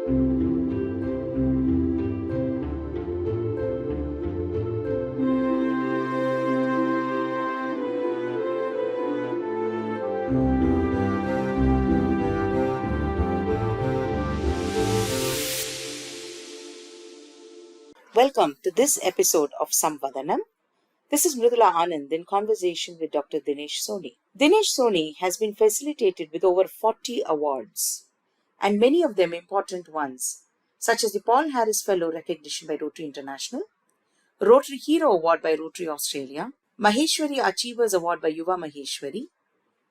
Welcome to this episode of Samvadanam. This is Mridula Anand in conversation with Dr. Dinesh Soni. Dinesh Soni has been facilitated with over 40 awards, and many of them important ones, such as the Paul Harris Fellow recognition by Rotary International, Rotary Hero Award by Rotary Australia, Maheshwari Achievers Award by Yuva Maheshwari,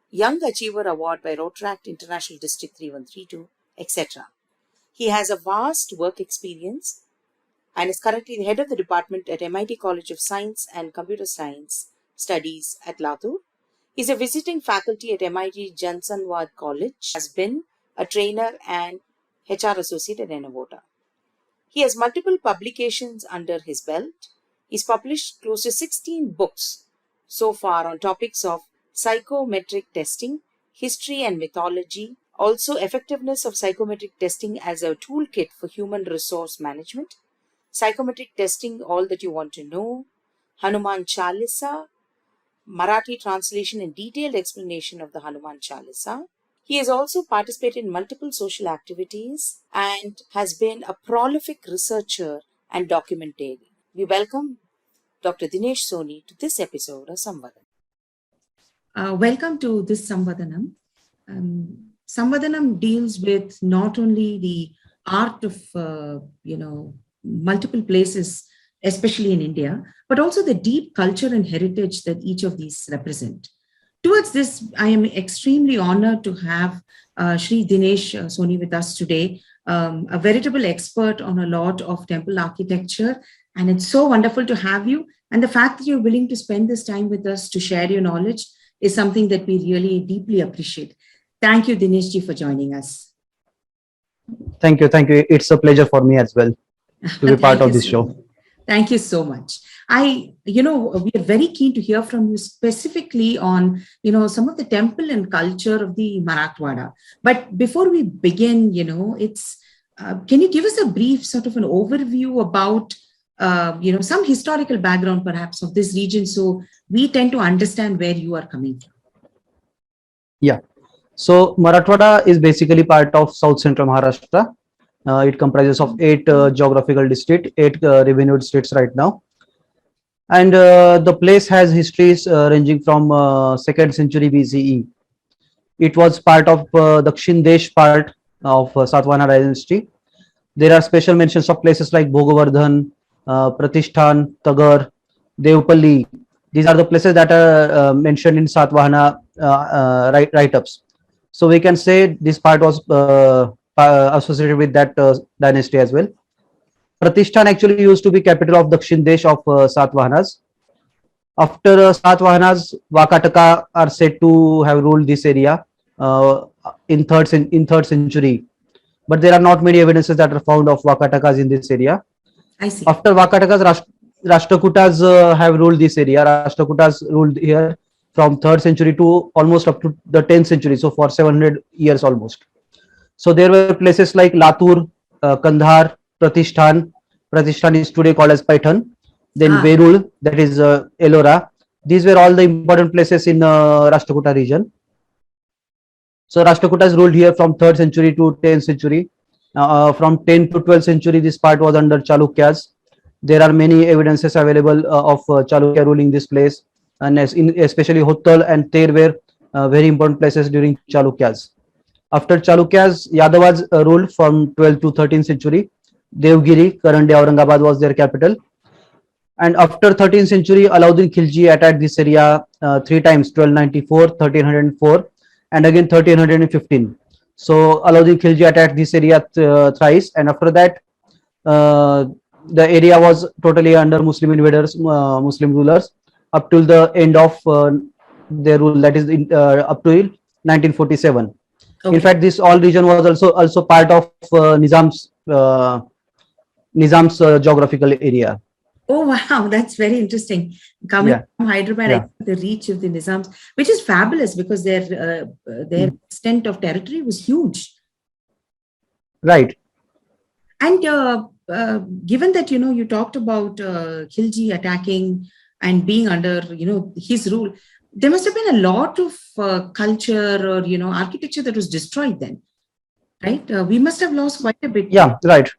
Young Achiever Award by Rotaract International District 3132, etc. He has a vast work experience and is currently the head of the department at MIT College of Science and Computer Science Studies at Latur. He is a visiting faculty at MIT Jansanwad College, has been a trainer and HR associate at Enavota. He has multiple publications under his belt. He's published close to 16 books so far on topics of psychometric testing, history and mythology, also effectiveness of psychometric testing as a toolkit for human resource management, psychometric testing, all that you want to know, Hanuman Chalisa, Marathi translation and detailed explanation of the Hanuman Chalisa. He has also participated in multiple social activities and has been a prolific researcher and documentarian. We welcome Dr. Dinesh Soni to this episode of Samvadanam. Welcome to this Samvadanam. Samvadanam deals with not only the art of, multiple places, especially in India, but also the deep culture and heritage that each of these represent. Towards this, I am extremely honored to have Shri Dinesh Soni with us today, a veritable expert on a lot of temple architecture. And it's so wonderful to have you. And the fact that you're willing to spend this time with us to share your knowledge is something that we really deeply appreciate. Thank you, Dinesh ji, for joining us. Thank you. Thank you. It's a pleasure for me as well to be part of this show. Thank you so much. We are very keen to hear from you specifically on, some of the temple and culture of the Marathwada. But before we begin, can you give us a brief sort of an overview about, some historical background perhaps of this region, so we tend to understand where you are coming from? Yeah. So Marathwada is basically part of South Central Maharashtra. It comprises of 8 geographical districts, 8 revenued states right now. And the place has histories ranging from 2nd century BCE. It was part of Dakshin Desh part of Satvana dynasty. There are special mentions of places like Bhogavardhan, Pratishthan, Tagar, Devpalli. These are the places that are mentioned in Satvana write-ups. So we can say this part was associated with that dynasty as well. Pratishthan actually used to be capital of Dakshin Desh of Satvahanas. After Satvahanas, Vakataka are said to have ruled this area in 3rd century. But there are not many evidences that are found of Vakatakas in this area. I see. After Vakatakas, Rashtrakutas have ruled this area. Rashtrakutas ruled here from 3rd century to almost up to the 10th century. So for 700 years almost. So there were places like Latur, Kandhar, Pratishthan. Pratishthan is today called as Paithan. Then Verul, that is Ellora. These were all the important places in Rashtrakuta region. So Rashtrakutas ruled here from 3rd century to 10th century. From 10th to 12th century, this part was under Chalukyas. There are many evidences available of Chalukya ruling this place. And especially Hottal and Ter were very important places during Chalukyas. After Chalukyas, Yadavas ruled from 12th to 13th century. Devgiri, current day Aurangabad, was their capital. And after 13th century, Alauddin Khilji attacked this area 3 times, 1294, 1304, and again 1315. So Alauddin Khilji attacked this area thrice, and after that, the area was totally under Muslim invaders, Muslim rulers, up till the end of their rule, that is up to 1947. Okay. In fact, this all region was also part of Nizam's geographical area. Oh wow, that's very interesting. Coming from Hyderabad, the reach of the Nizams, which is fabulous because their extent of territory was huge. Right. And given that, you talked about Khilji attacking and being under, his rule, there must have been a lot of culture or, architecture that was destroyed then, right? We must have lost quite a bit. Yeah, right.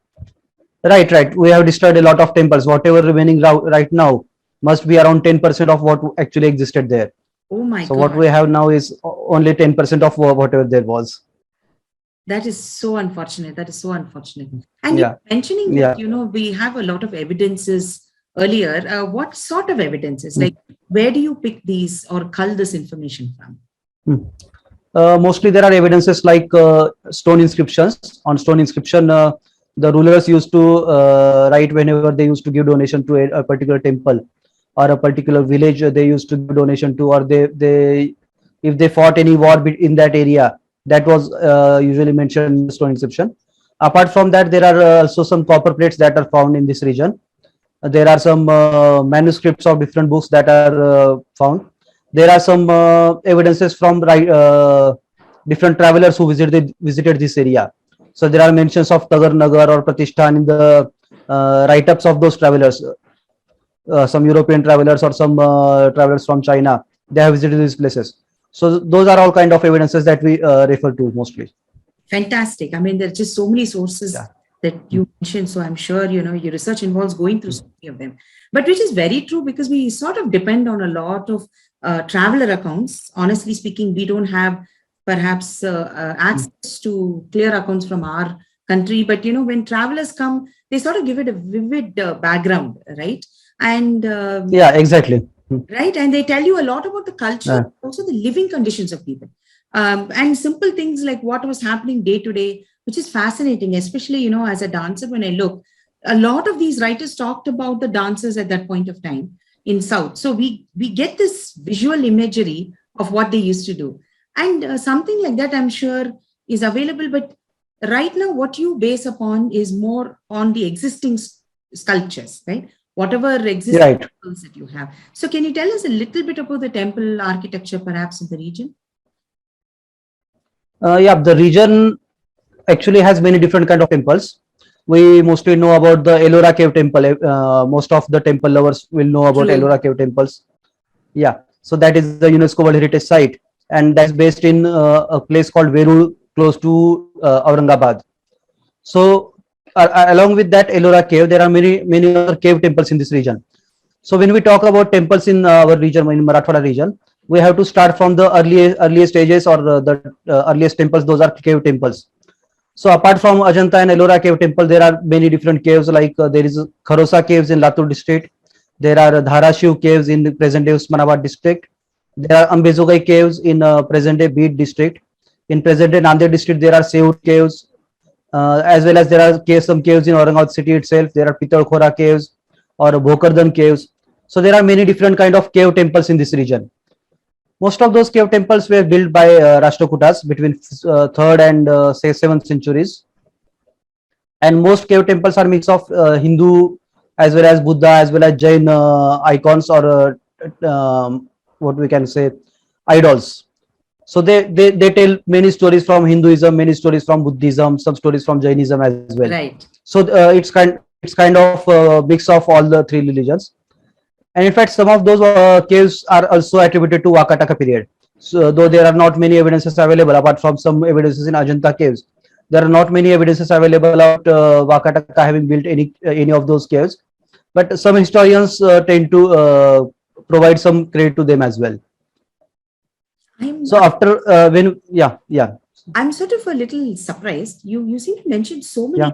Right. We have destroyed a lot of temples. Whatever remaining right now must be around 10% of what actually existed there. Oh my So God. what we have now is only 10% of whatever there was. That is so unfortunate. That is so unfortunate. And Yeah. you're mentioning Yeah. that, we have a lot of evidences earlier. What sort of evidences? Like, where do you pick these or cull this information from? Mostly there are evidences like stone inscriptions. On stone inscription, the rulers used to write whenever they used to give donation to a particular temple or a particular village. They used to give donation to, or they if they fought any war in that area, that was usually mentioned in the stone inscription. Apart from that, there are also some copper plates that are found in this region. There are some manuscripts of different books that are found. There are some evidences from different travelers who visited this area. So there are mentions of Tagar Nagar or Pratishthan in the write-ups of those travelers. Some European travelers or some travelers from China, they have visited these places. So those are all kind of evidences that we refer to mostly. Fantastic. I mean, there are just so many sources Yeah. that you mentioned. So I'm sure, your research involves going through so many of them. But which is very true, because we sort of depend on a lot of traveler accounts. Honestly speaking, we don't have perhaps access to clear accounts from our country. But, when travelers come, they sort of give it a vivid background, right? And Yeah, exactly. right, and they tell you a lot about the culture, also the living conditions of people, and simple things like what was happening day to day, which is fascinating, especially, as a dancer. When I look, a lot of these writers talked about the dancers at that point of time in South, so we get this visual imagery of what they used to do. And something like that, I'm sure, is available. But right now, what you base upon is more on the existing sculptures, right? Whatever existing Right. temples that you have. So can you tell us a little bit about the temple architecture perhaps in the region? Yeah, the region actually has many different kind of temples. We mostly know about the Ellora cave temple. Most of the temple lovers will know about True. Ellora cave temples. Yeah, so that is the UNESCO World Heritage Site, and that is based in a place called Veru, close to Aurangabad. So along with that Ellora cave, there are many other cave temples in this region. So when we talk about temples in our region, in Marathwada region, we have to start from the earliest stages, or the earliest temples. Those are cave temples. So apart from Ajanta and Ellora cave temple, there are many different caves. Like there is Kharosa caves in Latur district. There are Dharashiv caves in the present day Usmanabad district. There are Ambezogai caves in present day Beed district. In present day Nanded district, there are Seur caves, as well as there are some caves in Aurangabad city itself. There are Pitalkhora caves or Bhokardan caves. So there are many different kind of cave temples in this region. Most of those cave temples were built by Rashtrakutas between 3rd and say 7th centuries. And most cave temples are mix of Hindu as well as Buddha as well as Jain icons, or what we can say, idols. So they tell many stories from Hinduism, many stories from Buddhism, some stories from Jainism as well. Right. So it's kind of a mix of all the three religions. And in fact, some of those caves are also attributed to Vakataka period. So though there are not many evidences available, apart from some evidences in Ajanta caves, there are not many evidences available about Vakataka having built any of those caves. But some historians tend to provide some credit to them as well. So after I'm sort of a little surprised. You seem to mention so many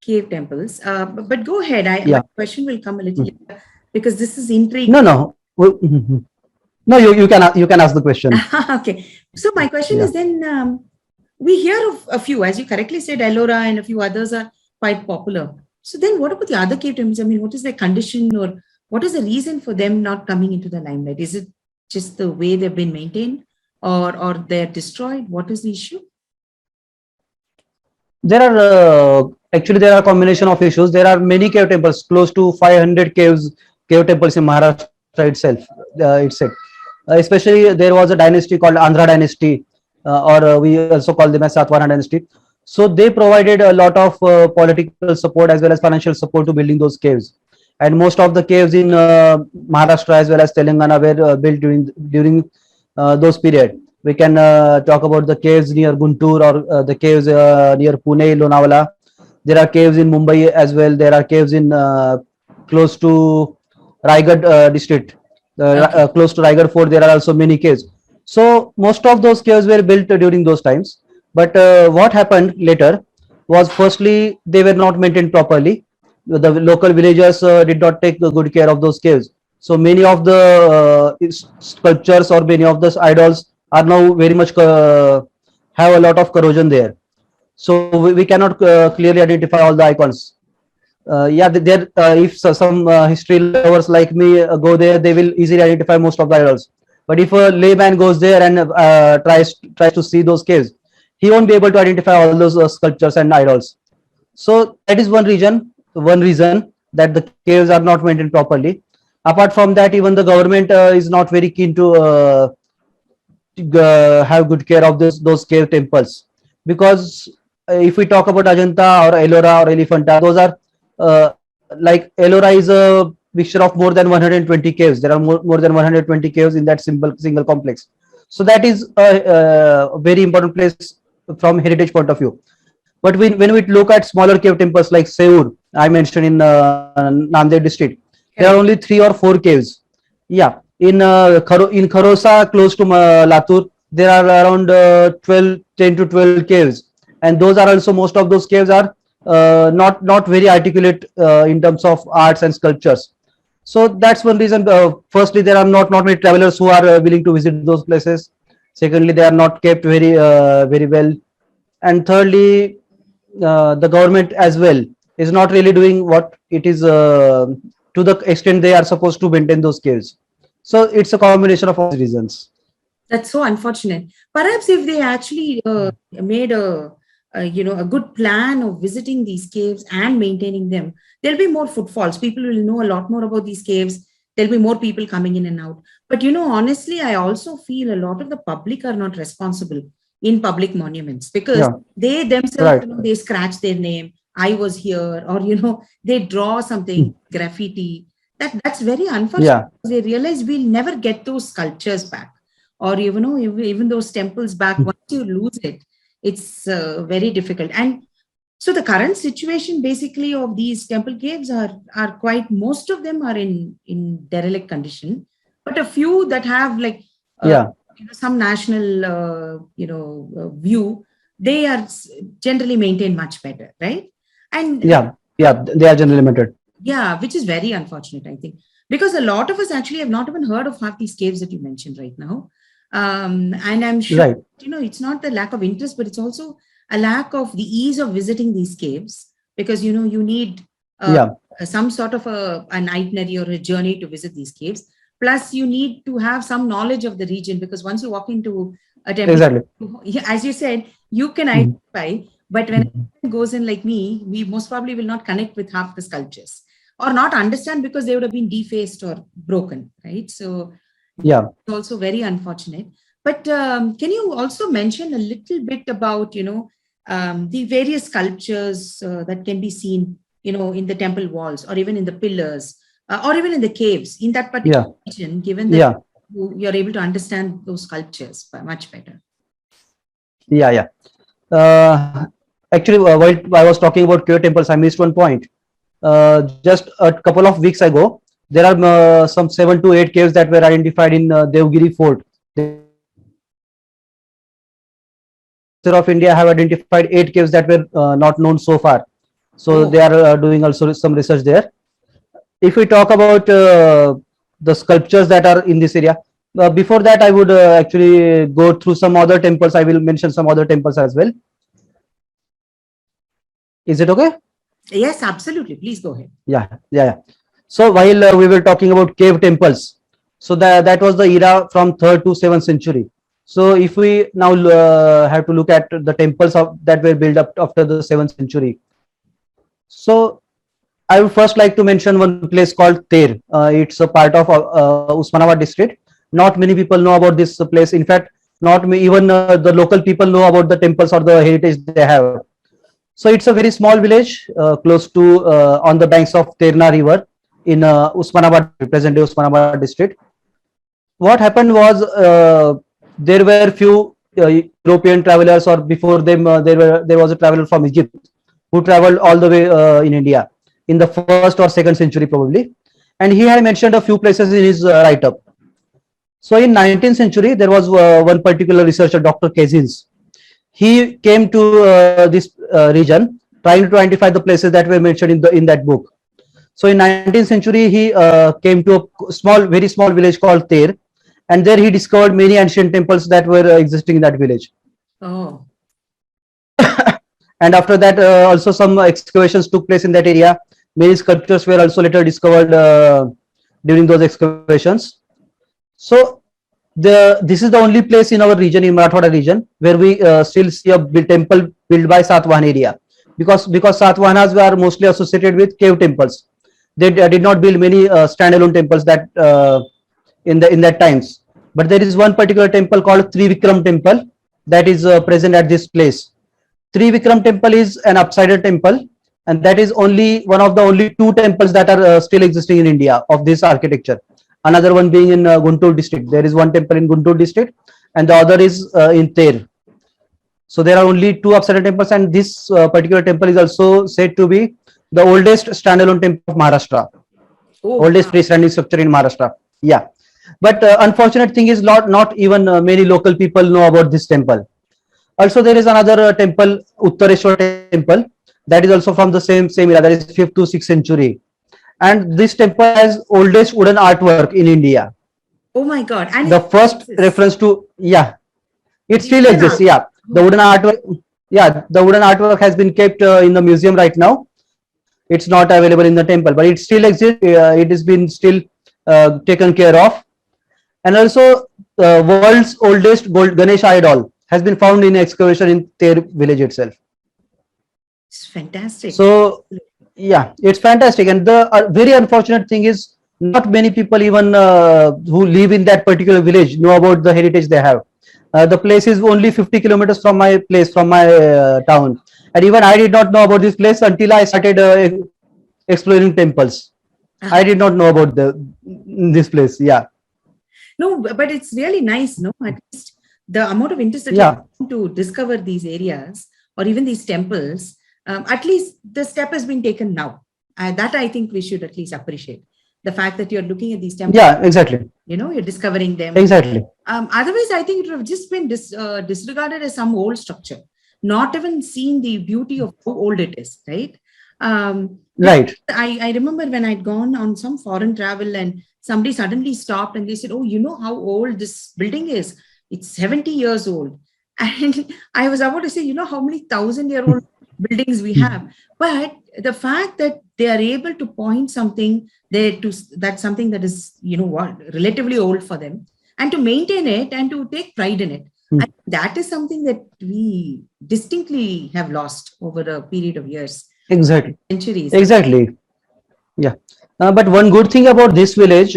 cave temples, but go ahead. My question will come a little later, because this is intriguing. No. No, you can ask the question. Okay. So my question is then, we hear of a few, as you correctly said, Ellora and a few others are quite popular. So then what about the other cave temples? I mean, what is their condition, or what is the reason for them not coming into the limelight? Is it just the way they've been maintained, or they're destroyed? What is the issue? There are there are a combination of issues. There are many cave temples, close to 500 cave temples in Maharashtra itself. Especially there was a dynasty called Andhra dynasty, or we also call them as Satvana dynasty. So they provided a lot of political support as well as financial support to building those caves. And most of the caves in Maharashtra as well as Telangana were built during those period. We can talk about the caves near Guntur, or the caves near Pune, Lonavala. There are caves in Mumbai as well. There are caves in close to Raigad district, Okay. close to Raigad Fort. There are also many caves. So most of those caves were built during those times. But what happened later was, firstly, they were not maintained properly. The local villagers did not take good care of those caves. So many of the sculptures or many of the idols are now very much have a lot of corrosion there. So we cannot clearly identify all the icons. Yeah, there, if some history lovers like me go there, they will easily identify most of the idols. But if a layman goes there and tries to see those caves, he won't be able to identify all those sculptures and idols. So that is one reason that the caves are not maintained properly. Apart from that, even the government is not very keen to have good care of those cave temples, because if we talk about Ajanta or Ellora or Elephanta, those are like Ellora is a mixture of more than 120 caves. There are more than 120 caves in that single complex. So that is a very important place from heritage point of view. But when we look at smaller cave temples like Seur, I mentioned in Nanded district, there are only Correct. 3 or 4 caves. Yeah, in Kharosa, close to Latur, there are around 10 to 12 caves, and those are also, most of those caves are not very articulate in terms of arts and sculptures. So that's one reason. Firstly, there are not many travelers who are willing to visit those places. Secondly, they are not kept very well. And thirdly, the government as well is not really doing what it is to the extent they are supposed to maintain those caves. So it's a combination of all these reasons. That's so unfortunate. Perhaps if they actually made a good plan of visiting these caves and maintaining them, there'll be more footfalls. People will know a lot more about these caves. There'll be more people coming in and out. But honestly, I also feel a lot of the public are not responsible in public monuments, because Yeah, they themselves, right. they scratch their name. I was here, or they draw something Hmm. graffiti. That's very unfortunate. Yeah, They realize we'll never get those sculptures back, or even those temples back. Once you lose it, it's very difficult. And so the current situation basically of these temple caves are quite, most of them are in derelict condition, but a few that have like uh, yeah, some national view, they are generally maintained much better, right? And yeah, uh, yeah. They are generally limited. yeah, which is very unfortunate, I think, because a lot of us actually have not even heard of half these caves that you mentioned right now. And I'm sure, Right. it's not the lack of interest, but it's also a lack of the ease of visiting these caves, because, you need uh, Yeah, some sort of an itinerary or a journey to visit these caves. Plus, you need to have some knowledge of the region, because once you walk into a temple, exactly. yeah, as you said, you can Mhm. identify, but when a goes in like me, we most probably will not connect with half the sculptures, or not understand, because they would have been defaced or broken, right? So Yeah, it's also very unfortunate. But can you also mention a little bit about, the various sculptures that can be seen, in the temple walls, or even in the pillars, or even in the caves in that particular yeah, region, given that yeah, you're able to understand those sculptures much better? yeah. Actually, while I was talking about cave temples, I missed one point. Just a couple of weeks ago, there are some 7 to 8 caves that were identified in Devgiri Fort. There are some of India have identified 8 caves that were not known so far. So Oh, they are doing also some research there. If we talk about the sculptures that are in this area, before that, I would actually go through some other temples. I will mention some other temples as well. Is it okay? yes, absolutely. Please go ahead. Yeah. So while we were talking about cave temples, so that was the era from 3rd to 7th century. So if we now have to look at the temples that were built up after the 7th century. So I would first like to mention one place called Ter. It's a part of Usmanabad district. Not many people know about this place. In fact, not even the local people know about the temples or the heritage they have. So it's a very small village, close to on the banks of Terna river in Usmanabad, present day Usmanabad district. What happened was, there were few European travelers, or before them there was a traveler from Egypt who traveled all the way in India in the first or second century probably, and he had mentioned a few places in his write-up. So in 19th century, there was one particular researcher, Dr. Kazins. He came to this region, trying to identify the places that were mentioned in that book. So in 19th century, he came to a small, very small village called Ter, and there he discovered many ancient temples that were existing in that village. Oh, And after that, also some excavations took place in that area. Many sculptures were also later discovered during those excavations. So this is the only place in our region, in Marathwada region, where we still see a temple built by Satvahan area, because Satvahanas were mostly associated with cave temples. They did not build many standalone temples that in that times. But there is one particular temple called Trivikram temple that is present at this place. Trivikram temple is an upside temple, and that is only one of the only two temples that are still existing in India of this architecture. Another one being in Guntur district. There is one temple in Guntur district, and the other is in Ter. So there are only two upside temples, and this particular temple is also said to be the oldest standalone temple of Maharashtra, oh, oldest freestanding structure in Maharashtra. Yeah, but unfortunate thing is not even many local people know about this temple. Also, there is another temple, Uttareshwar temple, that is also from the same era, that is 5th to 6th century. And this temple has oldest wooden artwork in India. oh my God! And The first reference to, yeah, it still exists. Yeah, the wooden artwork. Yeah, the wooden artwork has been kept in the museum right now. It's not available in the temple, but it still exists. It has been still taken care of. And also, the world's oldest gold Ganesh idol has been found in excavation in Ter village itself. it's fantastic. So yeah, it's fantastic. And the very unfortunate thing is, not many people even who live in that particular village know about the heritage they have. The place is only 50 kilometers from my place, from my town, and even I did not know about this place until I started exploring temples. I did not know about this place. Yeah. No, but it's really nice, no? At least the amount of interest that you Yeah. have to discover these areas or even these temples, at least the step has been taken now. That I think we should at least appreciate. The fact that you're looking at these temples, Yeah, exactly. you're discovering them. Exactly. Otherwise, I think it would have just been disregarded as some old structure, not even seen the beauty of how old it is, right? Right. I remember when I'd gone on some foreign travel and somebody suddenly stopped and they said, oh, you know how old this building is? It's 70 years old. And I was about to say, you know how many 1,000-year-old buildings we have. But the fact that they are able to point something there to that's something that is, relatively old for them, and to maintain it and to take pride in it. I think that is something that we distinctly have lost over a period of years, Exactly. centuries. Exactly. Yeah. But one good thing about this village,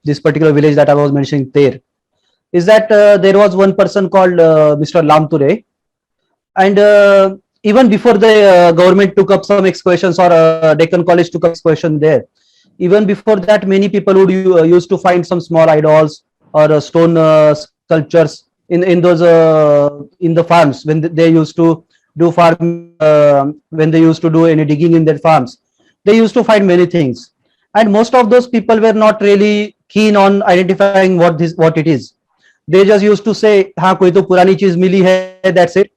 this particular village that I was mentioning there, is that there was one person called Mr. Lamture, and even before the government took up some excavations, or Deccan College took up excavation there, even before that, many people would used to find some small idols or stone sculptures in those in the farms when they used to do farm, when they used to do any digging in their farms. They used to find many things, and most of those people were not really keen on identifying what it is. They just used to say, "हाँ कोई तो पुरानी चीज मिली है," that's it.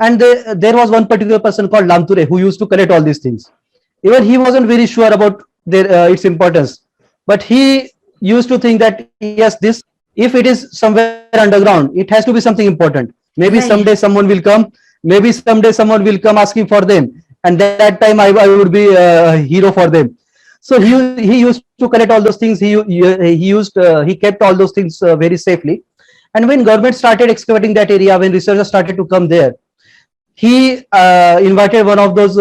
And there was one particular person called Lamture who used to collect all these things. Even he wasn't very sure about its importance, but he used to think that yes, this, if it is somewhere underground, it has to be something important. Maybe Right. someday someone will come. Maybe someday someone will come asking for them, and that time I would be a hero for them. So he used to collect all those things. He kept all those things very safely. And when government started excavating that area, when researchers started to come there, he invited one of those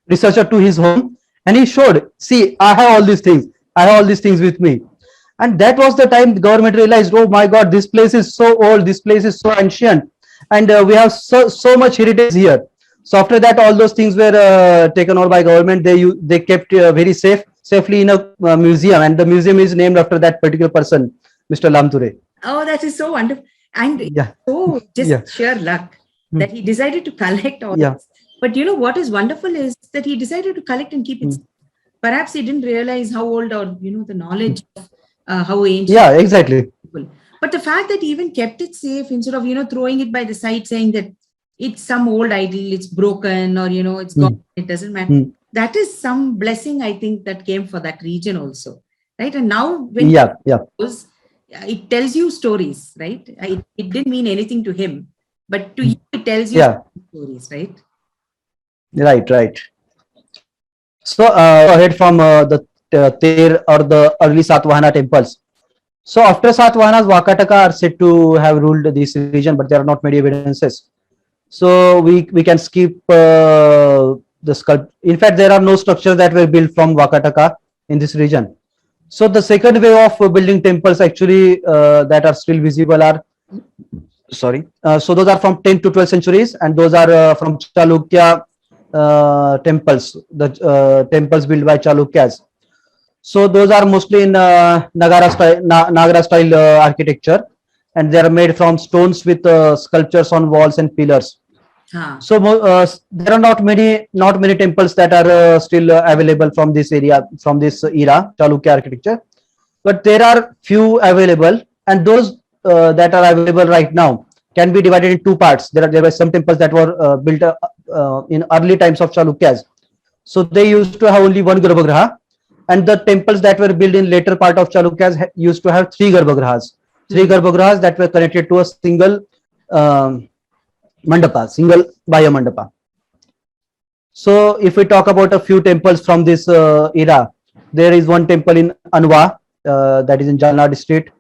researcher to his home, and he showed, see, I have all these things. I have all these things with me. And that was the time the government realized, oh my God, this place is so old. This place is so ancient. And we have so much heritage here. So after that, all those things were taken over by government. They kept very safely in a museum, and the museum is named after that particular person, Mr. Lamture. Oh, that is so wonderful. And it's Yeah, so just yeah, sheer luck that he decided to collect all yeah. this. But you know what is wonderful is that he decided to collect and keep it. Perhaps he didn't realize how old, or the knowledge of how ancient Yeah, exactly. people. But the fact that he even kept it safe instead of throwing it by the side, saying that it's some old idol, it's broken, or it's gone, it doesn't matter. That is some blessing, I think, that came for that region also, right? And now when Yeah, yeah, it tells you stories, right? It didn't mean anything to him, but to you it tells you yeah. stories, right? Right, right. So ahead from the Ter or the early Satvahana temples. So after Satavahanas, Vakataka are said to have ruled this region, but there are not many evidences. So we can skip the sculpt. In fact, there are no structures that were built from Vakataka in this region. So the second way of building temples actually that are still visible are, sorry, so those are from 10th to 12th centuries, and those are from Chalukya temples, the temples built by Chalukyas. So those are mostly in Nagara style architecture, and they are made from stones with sculptures on walls and pillars. So there are not many temples that are still available from this area, from this era, Chalukya architecture. But there are few available, and those that are available right now can be divided in two parts. There were some temples that were built in early times of Chalukyas. So they used to have only one Garbhagriha, and the temples that were built in later part of Chalukyas used to have three Garbhagrihas. Three Garbhagrihas that were connected to a single mandapa, single Baya mandapa. So if we talk about a few temples from this era, there is one temple in Anwa, that is in Jalna district.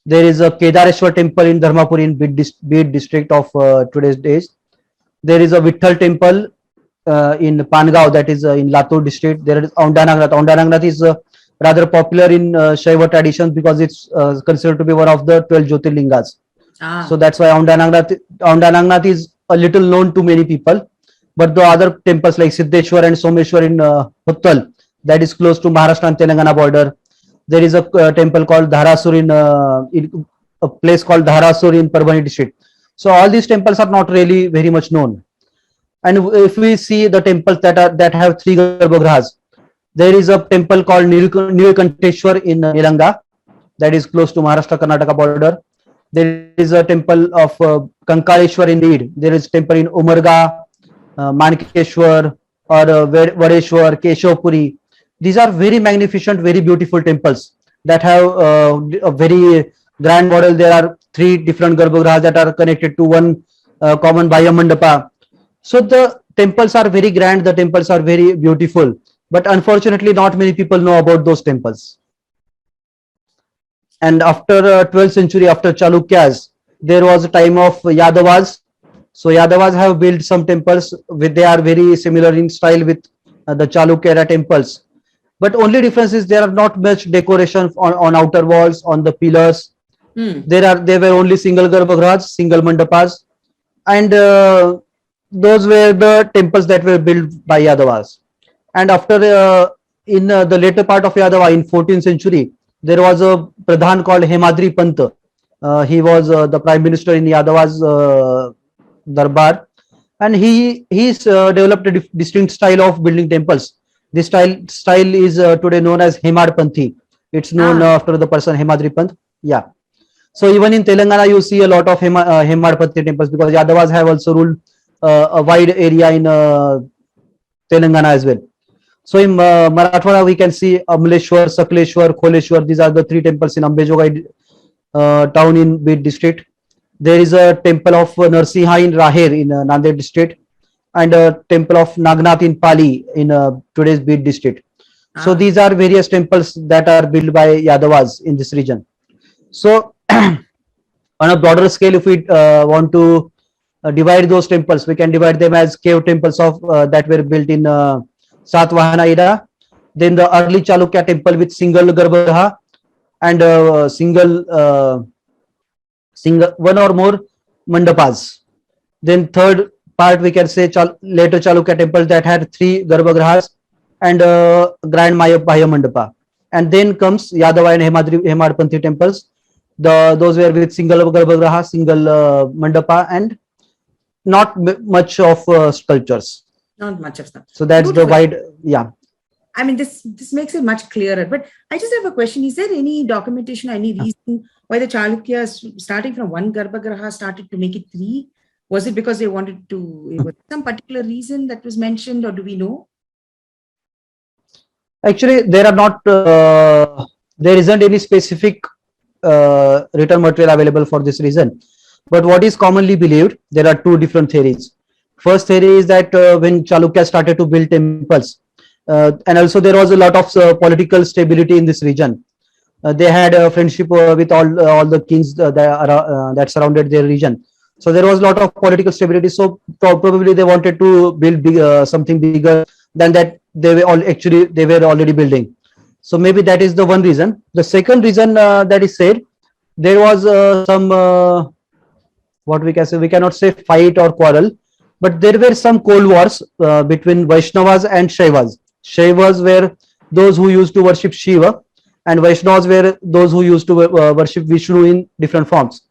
There is a Kedareshwar temple in Dharmapur in Bid district of today's days. There is a Vitthal temple in Pangaon, that is in Latur district. There is Aundanangnath. Aundanangnath is rather popular in Shaiva traditions because it's considered to be one of the 12 Jyotirlingas. So that's why Aundanangnath is a little known to many people. But the other temples like Siddheshwar and Someshwar in Huttal, that is close to Maharashtra and Telangana border. There is a temple called Dharasur in a place called Dharasur in Parbhani district. So all these temples are not really very much known. And if we see the temples that have three Garbhagrihas, there is a temple called Nilkanteshwar in Nilanga, that is close to Maharashtra Karnataka border. There is a temple of Kankaleshwar in Bid. There is a temple in Umarga, Manikeshwar, or Vadeshwar, Keshavpuri. These are very magnificent, very beautiful temples that have a very grand model. There are three different Garbhagrihas that are connected to one common Baya Mandapa. So the temples are very grand, the temples are very beautiful, but unfortunately not many people know about those temples. And after 12th century, after Chalukyas, there was a time of Yadavas. So Yadavas have built some temples they are very similar in style with the Chalukya era temples. But only difference is there are not much decoration on outer walls, on the pillars. There were only single Garbhagrihas, single mandapas, and those were the temples that were built by Yadavas. And after the later part of Yadava in 14th century, there was a Pradhan called Hemadri Pant. He was the prime minister in Yadava's Darbar, and he developed a distinct style of building temples. This style is today known as Hemad Panthi. It's known after the person Hemadri Pant. Yeah. So even in Telangana, you see a lot of Hemad Panthi temples because Yadavas have also ruled a wide area in Telangana as well. So in Marathwada, we can see Amleshwar, Sakleshwar, Kholeshwar. These are the three temples in Ambejogai town in Bid district. There is a temple of Narsiha in Raher in Nanded district, and a temple of Nagnath in Pali in today's Bid district. So these are various temples that are built by Yadavas in this region. So on a broader scale, if we want to divide those temples, we can divide them as cave temples of that were built in Satvahana era. Then the early Chalukya temple with single Garbhagriha and single one or more mandapas. Then third part we can say later Chalukya temples that had 3 Garbhagrahas and Grand Bahya Mandapa. And then comes Yadava and Hemadpanthi temples. Those were with single Garbhagraha, single Mandapa, and not much of sculptures. Not much of stuff. So that's the wide, yeah. I mean, this makes it much clearer. But I just have a question. Is there any documentation, any reason why the Chalukyas, starting from 1 Garbhagraha, started to make it 3? Was it because they wanted to, was some particular reason that was mentioned, or do we know? Actually, there are not, there isn't any specific written material available for this reason. But what is commonly believed, there are 2 different theories. First theory is that when Chalukya started to build temples, and also there was a lot of political stability in this region. They had a friendship with all the kings that surrounded their region. So there was a lot of political stability. So probably they wanted to build something bigger than that they were already building. So maybe that is the one reason. The second reason that is said, there was some what we can say, we cannot say fight or quarrel, but there were some cold wars between Vaishnavas and Shaivas. Shaivas were those who used to worship Shiva, and Vaishnavas were those who used to worship Vishnu in different forms.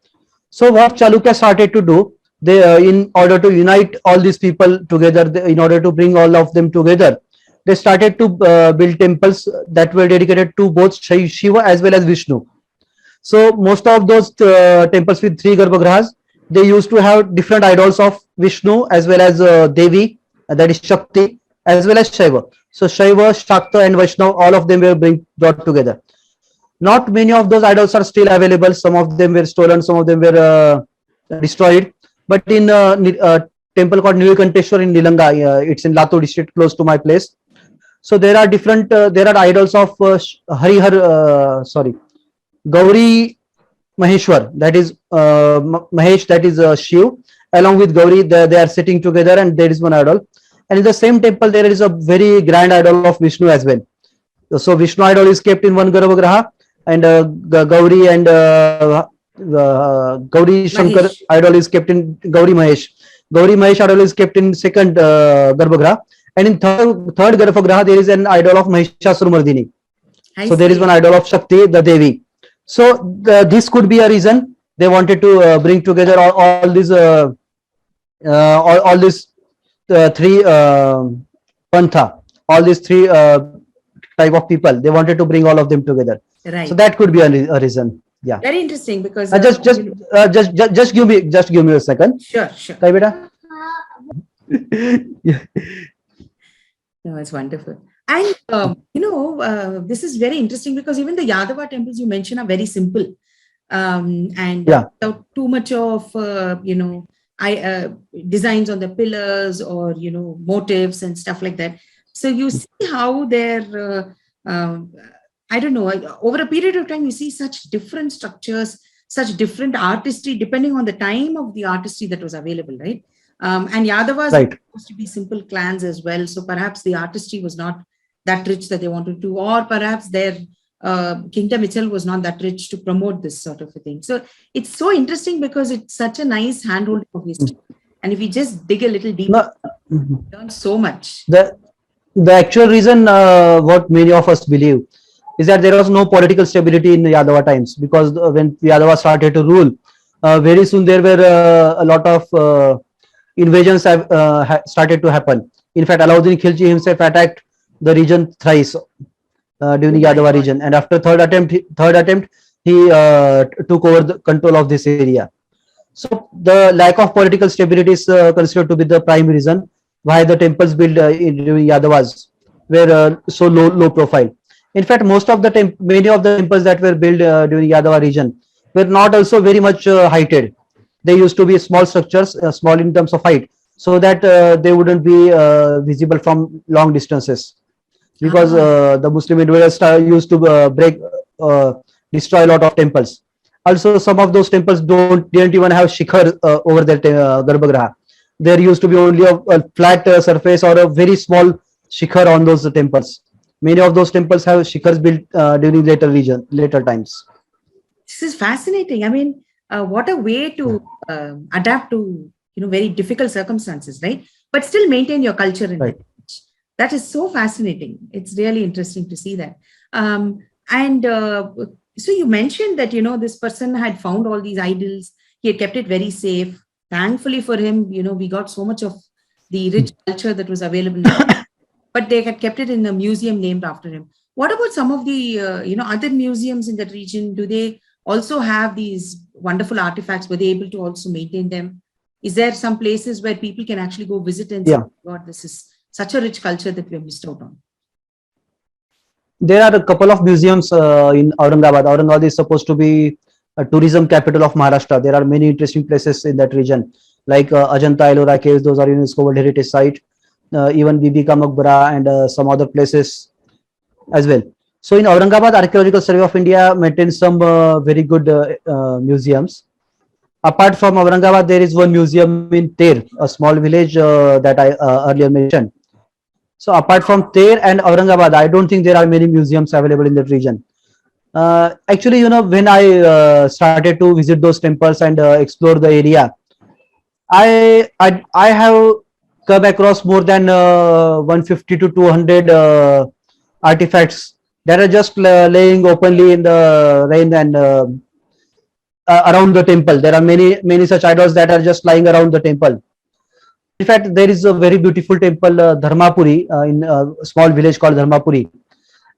So what Chalukya started to do, they in order to unite all these people together, in order to bring all of them together, they started to build temples that were dedicated to both Shiva as well as Vishnu. So most of those temples with 3 Garbhagrahas, they used to have different idols of Vishnu as well as Devi, that is Shakti, as well as Shiva. So Shiva, Shakta and Vaishnava, all of them were brought together. Not many of those idols are still available. Some of them were stolen, some of them were destroyed. But in a temple called Nilkanteshwar in Nilanga, it's in Latur district, close to my place. So there are different, there are idols of Gauri Maheshwar, that is Mahesh, that is Shiv, along with Gauri, they are sitting together, and there is one idol. And in the same temple, there is a very grand idol of Vishnu as well. So Vishnu idol is kept in 1 Garbhagraha, and Gauri and Gauri Shankar Mahesh idol is kept in Gauri Mahesh. Gauri Mahesh idol is kept in 2nd Garbhagraha, and in third Garbhagraha there is an idol of Mahishasura-Mardini. So there is one idol of Shakti, the Devi. So this could be a reason they wanted to bring together all these 3 pantha, all these 3 type of people. They wanted to bring all of them together. Right. So that could be a reason. Yeah. Very interesting, because just give me a second. Sure. Kai beta? Yeah. No, it's wonderful. And this is very interesting, because even the Yadava temples you mentioned are very simple, and without too much of designs on the pillars or motifs and stuff like that. So you see how they're I don't know, over a period of time you see such different structures, such different artistry depending on the time of the artistry that was available, right? And Yadavas were supposed to be simple clans as well, so perhaps the artistry was not that rich that they wanted to, or perhaps their kingdom itself was not that rich to promote this sort of a thing. So it's so interesting, because it's such a nice handholding of history, and if we just dig a little deeper, learn so much. The actual reason what many of us believe is that there was no political stability in Yadava times, because when Yadava started to rule, very soon there were a lot of invasions started to happen. In fact, Alauddin Khilji himself attacked the region thrice during Yadava region, and after third attempt he took over the control of this area. So the lack of political stability is considered to be the prime reason why the temples built during Yadavas were so low profile. In fact, many of the temples that were built during Yadava region were not also very much heighted. They used to be small structures, small in terms of height, so that they wouldn't be visible from long distances. Because the Muslim invaders used to destroy a lot of temples. Also, some of those temples didn't even have shikhar over their Garbhagraha. There used to be only a flat surface or a very small shikhar on those temples. Many of those temples have shikhars built during later times. This is fascinating. I mean, what a way to adapt to very difficult circumstances, right? But still maintain your culture and Right. heritage. That is so fascinating. It's really interesting to see that. And so you mentioned that, this person had found all these idols. He had kept it very safe. Thankfully for him, we got so much of the rich culture that was available, but they had kept it in a museum named after him. What about some of the, other museums in that region? Do they also have these wonderful artifacts? Were they able to also maintain them? Is there some places where people can actually go visit and say, Yeah. God, this is such a rich culture that we have missed out on? There are a couple of museums in Aurangabad. Aurangabad is supposed to be a tourism capital of Maharashtra. There are many interesting places in that region, like Ajanta Ellora caves. Those are UNESCO World Heritage Site. Even Bibi Ka Maqbara and some other places as well. So in Aurangabad, Archaeological Survey of India maintains some very good museums. Apart from Aurangabad, there is one museum in Ter, a small village that I earlier mentioned. So apart from Ter and Aurangabad, I don't think there are many museums available in that region. Actually, when I started to visit those temples and explore the area, I have come across more than 150 to 200 artifacts that are just laying openly in the rain and around the temple. There are many such idols that are just lying around the temple. In fact, there is a very beautiful temple, Dharmapuri, in a small village called Dharmapuri.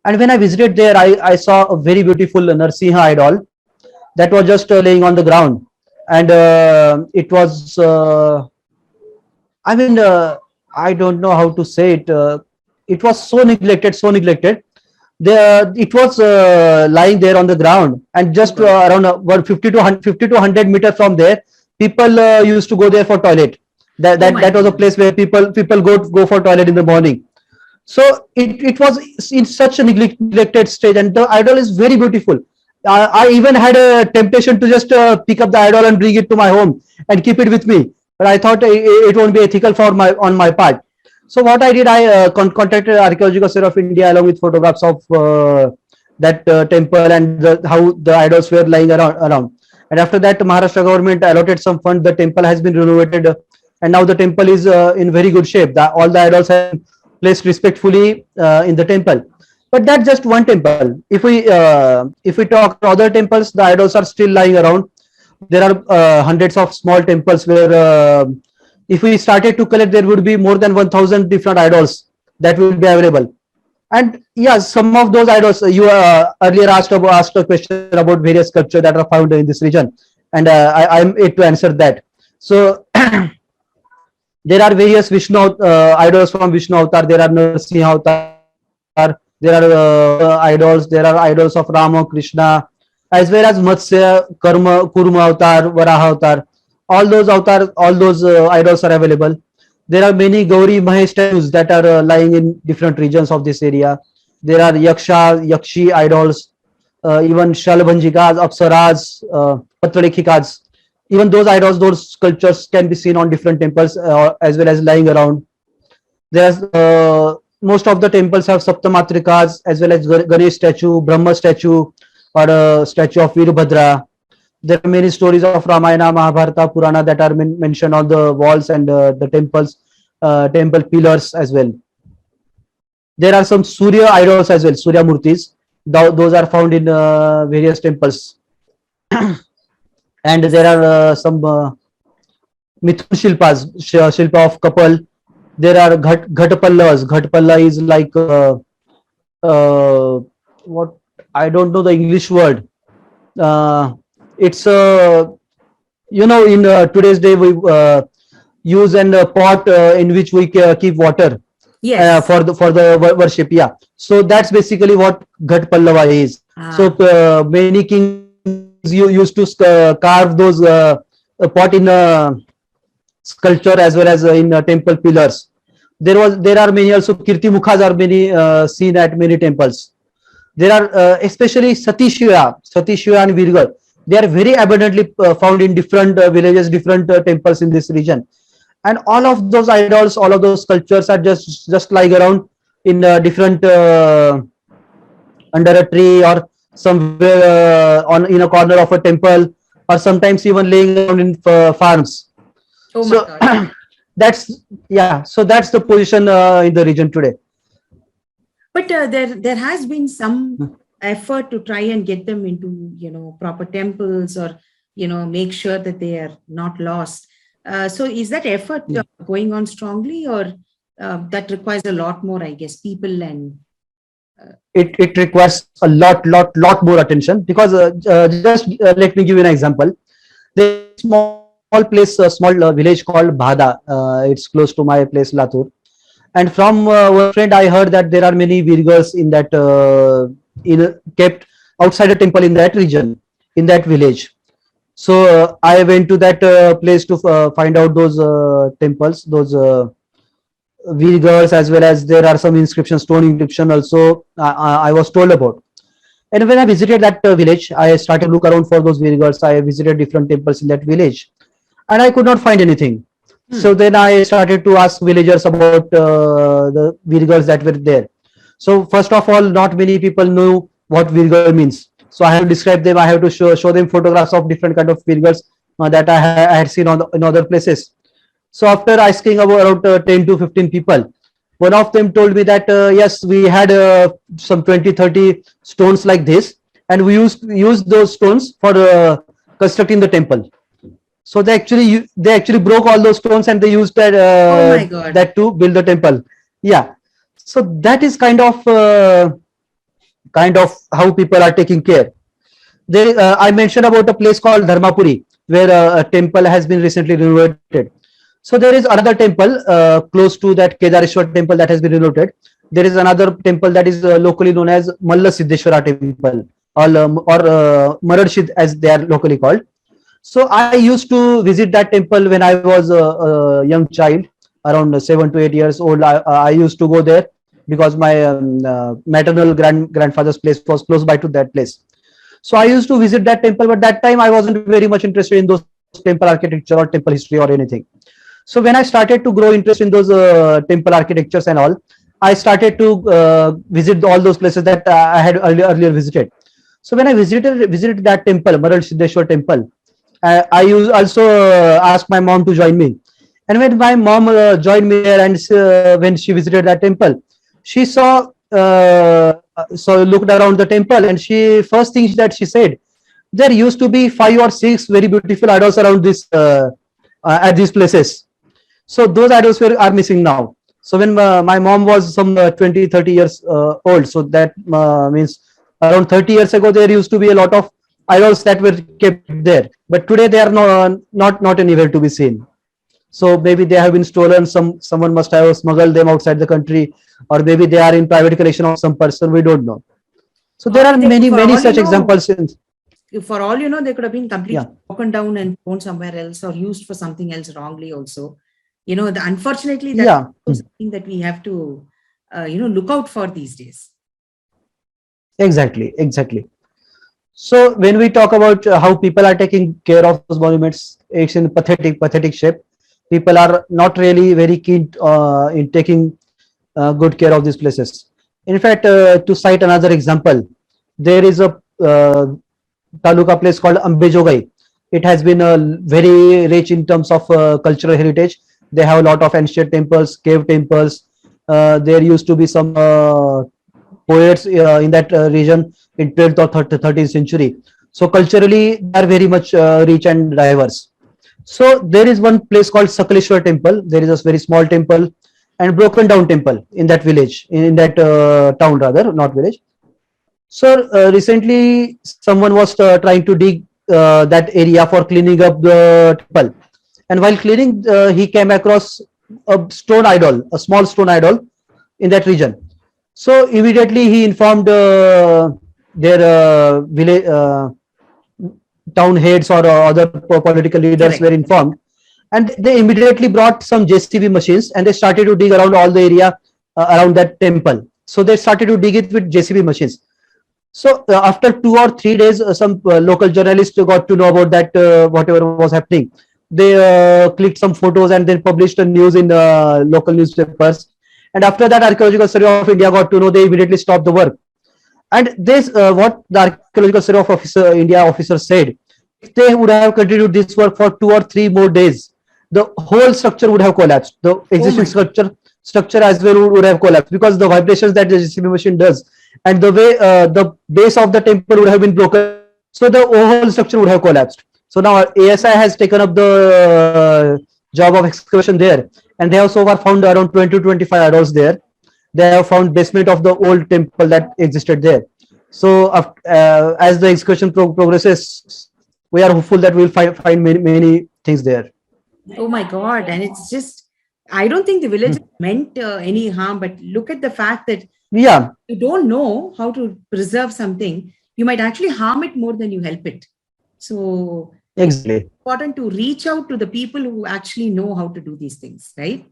And when I visited there, I saw a very beautiful Narsimha idol that was just laying on the ground. And it was, I mean, I don't know how to say it. It was so neglected, so neglected. It was lying there on the ground, and just around 150 to 100 meters from there, people used to go there for toilet. That was a place where people go for toilet in the morning. So it was in such a neglected stage, and the idol is very beautiful. I even had a temptation to just pick up the idol and bring it to my home and keep it with me, but I thought it won't be ethical on my part. So what I did, I contacted Archaeological Survey of India along with photographs of that temple and how the idols were lying around. And after that, Maharashtra government allotted some fund. The temple has been renovated, and now the temple is in very good shape. All the idols have been placed respectfully in the temple. But that's just one temple. If we talk other temples, the idols are still lying around. There are hundreds of small temples where if we started to collect, there would be more than 1,000 different idols that will be available. And yes, some of those idols you earlier asked a question about various sculptures that are found in this region, and I'm able to answer that. So there are various Vishnu idols from Vishnu Avatar. There are Narsimha Avatar. There are idols. There are idols of Rama, Krishna, as well as Matsya, Kurma Avatar, Varaha Avatar. All those idols are available. There are many Gauri Mahesh statues that are lying in different regions of this area. There are Yakshi idols, even Shalabhanjikas, Apsaras, Patralikikas. Even those idols, those sculptures can be seen on different temples as well as lying around. There's most of the temples have Saptamatrikas as well as Ganesh statue, Brahma statue, or a statue of Virabhadra. There are many stories of Ramayana, Mahabharata, Purana that are mentioned on the walls and the temples, temple pillars as well. There are some Surya idols as well, Surya Murtis. Those are found in various temples. And there are some Mithun Shilpas, Shilpa of couple. There are Ghatpallas. Ghatpalla is like what, I don't know the English word. It's in today's day we use a pot in which we keep water. Yes. For the worship. Yeah, so that's basically what Ghat Pallava is. So many kings used to carve those pot in sculpture as well as in temple pillars. There are many also Kirti Mukhas are many seen at many temples. There are especially Satishiva and Virgal. They are very abundantly found in different villages, different temples in this region. And all of those idols, all of those sculptures are just lying around in different under a tree or somewhere in a corner of a temple, or sometimes even laying around in farms. Oh my So God. that's, yeah. So that's the position in the region today. But there has been some effort to try and get them into, proper temples, or, make sure that they are not lost. So is that effort going on strongly, or that requires a lot more, I guess, people and. It requires a lot more attention, because just let me give you an example. There's a small place, a small village called Bhada. It's close to my place, Latur. And from one friend, I heard that there are many virgas in that kept outside a temple in that region, in that village. So I went to that place to find out those temples, those virgas, as well as there are some inscriptions, stone inscription also. I was told about. And when I visited that village, I started to look around for those virgas. I visited different temples in that village, and I could not find anything. So then I started to ask villagers about the virgas that were there. So first of all, not many people knew what virgal means. So I have to describe them. I have to show them photographs of different kind of virgals that I had seen in other places. So after asking about around 10 to 15 people, one of them told me that yes, we had some 20-30 stones like this, and we used those stones for constructing the temple. So they actually broke all those stones, and they used that Oh my God. that to build the temple. Yeah. So that is kind of how people are taking care. I mentioned about a place called Dharmapuri, where a temple has been recently renovated. So there is another temple close to that Kedareshwar temple that has been renovated. There is another temple that is locally known as Malla Siddheshwara temple, or Maradshid as they are locally called. So I used to visit that temple when I was a young child, around 7 to 8 years old. I used to go there because my maternal grandfather's place was close by to that place. So I used to visit that temple, but that time I wasn't very much interested in those temple architecture or temple history or anything. So when I started to grow interest in those temple architectures and all, I started to visit all those places that I had earlier visited. So when I visited that temple, Marad Siddheshwar temple, I also asked my mom to join me. And when my mom joined me there, and when she visited that temple, she looked around the temple, and she first thing that she said, there used to be 5 or 6 very beautiful idols around this at these places. So those idols are missing now. So when my mom was some 20-30 years old, so that means around 30 years ago, there used to be a lot of idols that were kept there, but today they are not anywhere to be seen. So maybe they have been stolen. Someone must have smuggled them outside the country, or maybe they are in private collection of some person. We don't know. So there are many such examples. For all you know, they could have been completely Yeah. broken down and thrown somewhere else, or used for something else wrongly also. Unfortunately, Yeah. that's something that we have to, look out for these days. Exactly. So when we talk about how people are taking care of those monuments, it's in pathetic shape. People are not really very keen in taking good care of these places. In fact, to cite another example, there is a taluka place called Ambejogai. It has been very rich in terms of cultural heritage. They have a lot of ancient temples, cave temples. There used to be some poets in that region in 12th or 13th century. So culturally, they are very much rich and diverse. So there is one place called Sakaleshwar temple. There is a very small temple and broken down temple in that village, in that town rather, not village. So recently, someone was trying to dig that area for cleaning up the temple, and while cleaning, he came across a stone idol, a small stone idol in that region. So immediately he informed their village town heads, or other political leaders Correct. were informed, and they immediately brought some JCB machines, and they started to dig around all the area around that temple. So they started to dig it with JCB machines. So after 2 or 3 days, some local journalists got to know about that whatever was happening. They clicked some photos and then published a news in local newspapers. And after that, Archaeological Survey of India got to know, they immediately stopped the work. And this, what the Archaeological Survey of India officer said, if they would have continued this work for 2 or 3 more days, the whole structure would have collapsed. The Oh existing my God. structure as well would have collapsed, because the vibrations that the JCB machine does, and the way the base of the temple would have been broken, so the whole structure would have collapsed. So now ASI has taken up the job of excavation there, and they have so far found around 20 to 25 idols there. They have found basement of the old temple that existed there. So as the excavation progresses, we are hopeful that we'll find many things there. Oh my God. And it's just, I don't think the village meant any harm, but look at the fact that Yeah, you don't know how to preserve something, you might actually harm it more than you help it. So it's exactly. important to reach out to the people who actually know how to do these things, right?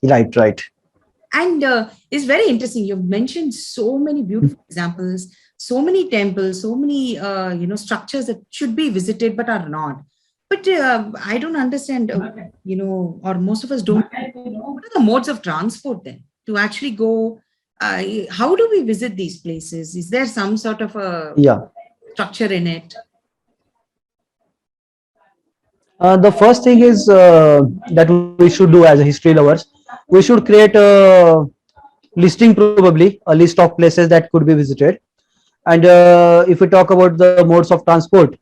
Right, right. And it's very interesting. You've mentioned so many beautiful examples, so many temples, so many structures that should be visited but are not. But I don't understand, or most of us don't. What are the modes of transport then to actually go? How do we visit these places? Is there some sort of a Yeah. structure in it? The first thing is that we should do as a history lovers. We should create a listing, probably a list of places that could be visited. And if we talk about the modes of transport,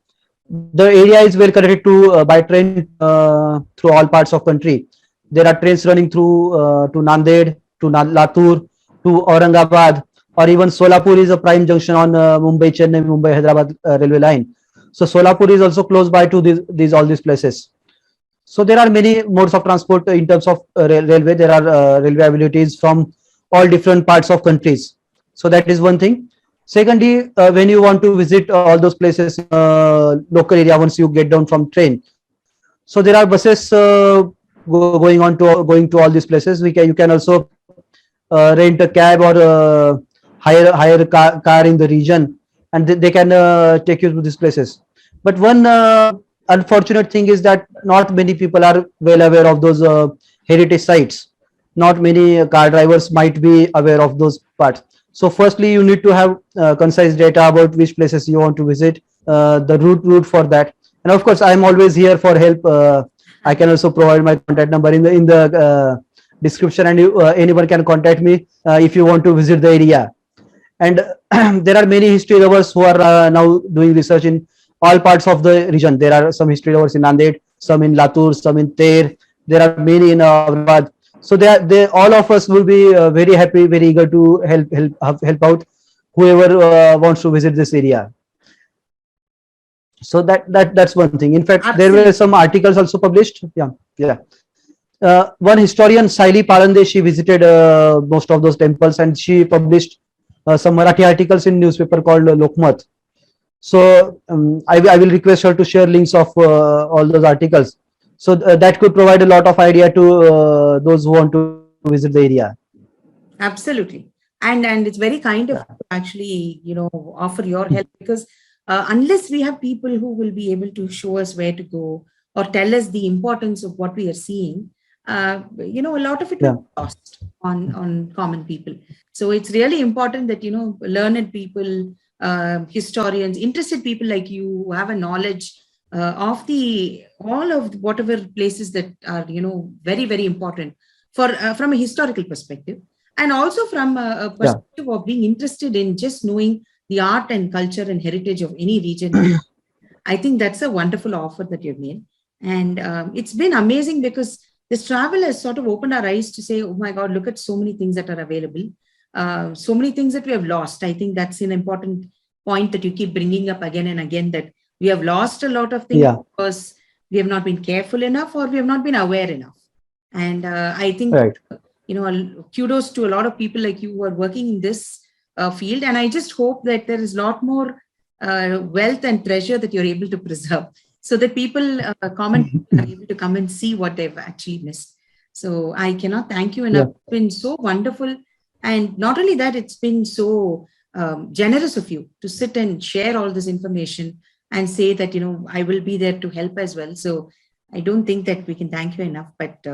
the area is well connected to by train through all parts of country. There are trains running through to Nanded, to Latur, to Aurangabad, or even Solapur is a prime junction on Mumbai Chennai Mumbai Hyderabad railway line. So Solapur is also close by to these all these places. So there are many modes of transport in terms of railway. There are railway abilities from all different parts of countries. So that is one thing. Secondly, when you want to visit all those places, local area, once you get down from train, so there are buses going to all these places. You can also rent a cab or hire a car in the region, and they can take you to these places. But one unfortunate thing is that not many people are well aware of those heritage sites. Not many car drivers might be aware of those parts. So firstly, you need to have concise data about which places you want to visit, the route for that. And of course, I am always here for help. I can also provide my contact number in the description, and anyone can contact me if you want to visit the area. And there are many history lovers who are now doing research in all parts of the region. There are some history lovers in Nanded, some in Latur, some in Ter. There are many in Aurangabad. So they all of us will be very happy, very eager to help out whoever wants to visit this area. So that's one thing. In fact, there were Absolutely. some articles also published. Yeah. One historian, Saili Palande, she visited most of those temples, and she published some Marathi articles in newspaper called Lokmat. So I will request her to share links of all those articles. So that could provide a lot of idea to those who want to visit the area. Absolutely. And it's very kind of you to actually, offer your help, because unless we have people who will be able to show us where to go or tell us the importance of what we are seeing, a lot of it will be lost on common people. So it's really important that, learned people, historians, interested people like you who have a knowledge of all of whatever places that are, very, very important for from a historical perspective, and also from a perspective of being interested in just knowing the art and culture and heritage of any region. I think that's a wonderful offer that you've made. And it's been amazing because this travel has sort of opened our eyes to say, oh my God, look at so many things that are available. So many things that we have lost. I think that's an important point that you keep bringing up again and again, that we have lost a lot of things because we have not been careful enough or we have not been aware enough. And I think, kudos to a lot of people like you who are working in this field. And I just hope that there is a lot more wealth and treasure that you're able to preserve, so that people, common people, are able to come and see what they've actually missed. So I cannot thank you enough. It's been so wonderful. And not only that, it's been so generous of you to sit and share all this information and say that, I will be there to help as well. So I don't think that we can thank you enough, but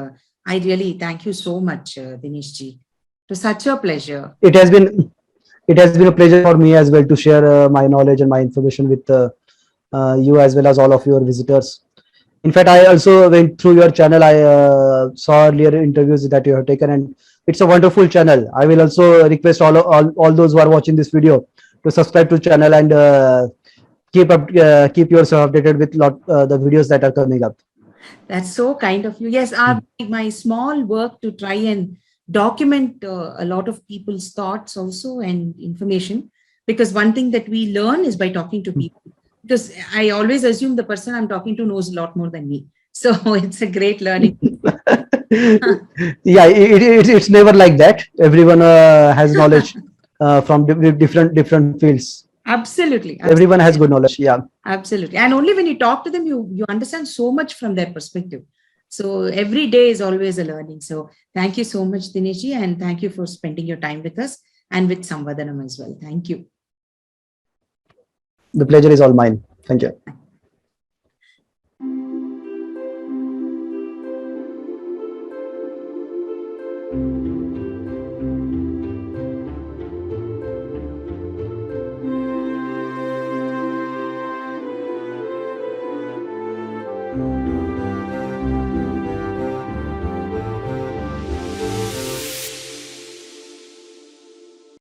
I really thank you so much, Dinesh ji. It was such a pleasure. It has been a pleasure for me as well to share my knowledge and my information with you as well as all of your visitors. In fact, I also went through your channel. I saw earlier interviews that you have taken, and it's a wonderful channel. I will also request all those who are watching this video to subscribe to channel and keep yourself updated with the videos that are coming up. That's so kind of you. Yes, my small work to try and document a lot of people's thoughts also and information, because one thing that we learn is by talking to people. Because I always assume the person I'm talking to knows a lot more than me. So it's a great learning. Yeah, it's never like that. Everyone has knowledge from different fields. Absolutely. Everyone has good knowledge. Yeah. Absolutely. And only when you talk to them, you understand so much from their perspective. So every day is always a learning. So thank you so much, Dineshji, and thank you for spending your time with us and with Samvadanam as well. Thank you. The pleasure is all mine. Thank you.